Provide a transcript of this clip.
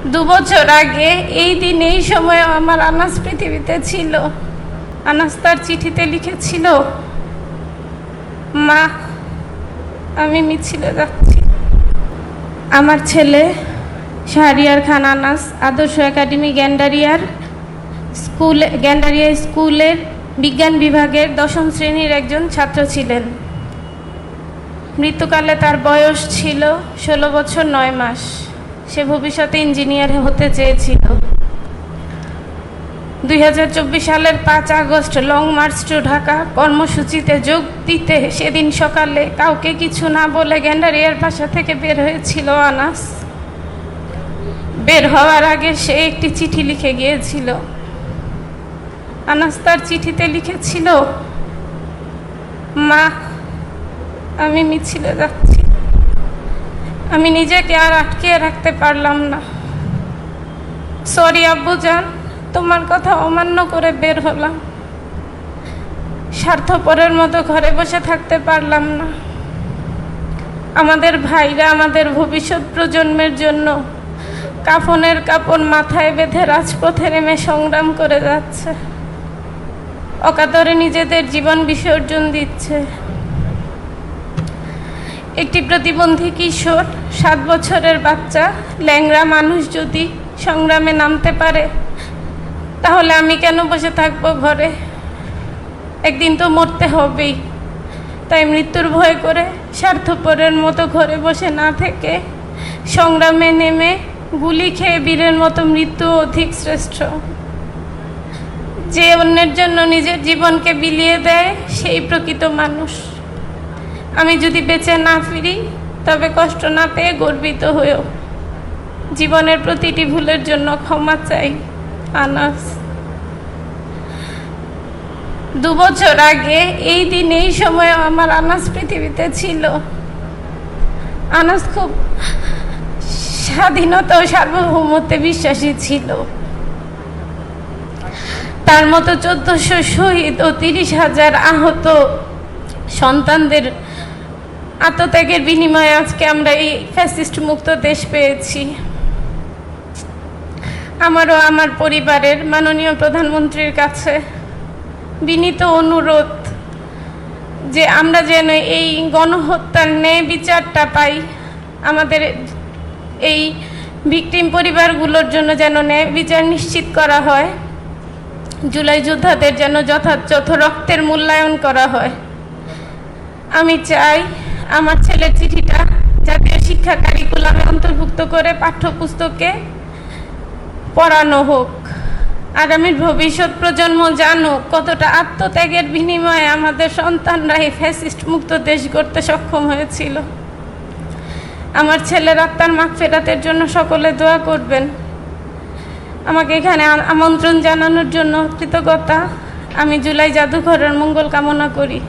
2 বছর আগে এই দিন এই সময় আমার আনাস পৃথিবীতে ছিল। আনাস তার চিঠিতে লিখেছিল, মা, আমি মিছিলে যাচ্ছি। আমার ছেলে শাহরিয়ার খান আনাস আদর্শ একাডেমি গ্যান্ডারিয়া স্কুলের বিজ্ঞান বিভাগের 10ম শ্রেণীর একজন ছাত্র ছিলেন। মৃত্যুকালে তার বয়স ছিল 16 বছর 9 মাস। সে ভবিষ্যতে ইঞ্জিনিয়ার হতে চেয়েছিল। 2024 সালের 5 August long march to Dhaka কর্মসূচিতে যোগ দিতে সেদিন সকালে কাউকে কিছু না বলে গ্যান্ডারিয়ার বাসা থেকে বের হয়েছিল আনাস। বের হওয়ার আগে সে একটি চিঠি লিখে গিয়েছিল। আনাস তার চিঠিতে লিখেছিল, মা, আমি মিছিলে যাচ্ছি। আমি নিজেকে আর আটকে রাখতে পারলাম না। সরি আব্বুজান, তোমার কথা অমান্য করে বের হলাম। স্বার্থপরের মতো ঘরে বসে থাকতে পারলাম না। আমাদের ভাইরা আমাদের ভবিষ্যৎ প্রজন্মের জন্য কাফনের কাপড় মাথায় বেঁধে রাজপথে নেমে সংগ্রাম করে যাচ্ছে। অকাতরে নিজেদের জীবন বিসর্জন দিচ্ছে। একটি প্রতিবন্ধী কিশোর, 7 বছরের বাচ্চা, ল্যাংড়া মানুষ যদি সংগ্রামে নামতে পারে, তাহলে আমি কেন বসে থাকবো ঘরে? একদিন তো মরতে হবেই। তাই মৃত্যুর ভয় করে স্বার্থপরের মতো ঘরে বসে না থেকে সংগ্রামে নেমে গুলি খেয়ে বীরের মতো মৃত্যু অধিক শ্রেষ্ঠ। যে অন্যের জন্য নিজের জীবনকে বিলিয়ে দেয় সেই প্রকৃত মানুষ। আমি যদি বেঁচে না ফিরি, তবে কষ্ট না পেয়ে গর্বিত হয়েও জীবনের প্রতিটি ভুলের জন্য ক্ষমা চাই। আনাস। 2 বছর আগে এই দিন এই সময় আমার আনাস পৃথিবীতে ছিল। আনাস খুব স্বাধীনতা ও সার্বভৌমত্বে বিশ্বাসী ছিল। তার মতো 1400 শহীদ ও 30,000 আহত সন্তানদের আত্মত্যাগের বিনিময়ে আজকে আমরা এই ফ্যাসিস্ট মুক্ত দেশ পেয়েছি। আমারও আমার পরিবারের মাননীয় প্রধানমন্ত্রীর কাছে বিনীত অনুরোধ যে আমরা যেন এই গণহত্যার ন্যায় বিচারটা পাই। আমাদের এই ভিকটিম পরিবারগুলোর জন্য যেন ন্যায় বিচার নিশ্চিত করা হয়। জুলাই যোদ্ধাদের যেন যথাযথ রক্তের মূল্যায়ন করা হয়। আমি চাই আমার ছেলের চিঠিটা জাতীয় শিক্ষা কারিকুলামে অন্তর্ভুক্ত করে পাঠ্যপুস্তকে পড়ানো হোক। আগামীর ভবিষ্যৎ প্রজন্ম জানুক কতটা আত্মত্যাগের বিনিময়ে আমাদের সন্তানরা এই ফ্যাসিস্ট মুক্ত দেশ গড়তে সক্ষম হয়েছিল। আমার ছেলের আত্মার মাগফিরাতের জন্য সকলে দোয়া করবেন। আমাকে এখানে আমন্ত্রণ জানানোর জন্য কৃতজ্ঞতা। আমি জুলাই জাদুঘরের মঙ্গল কামনা করি।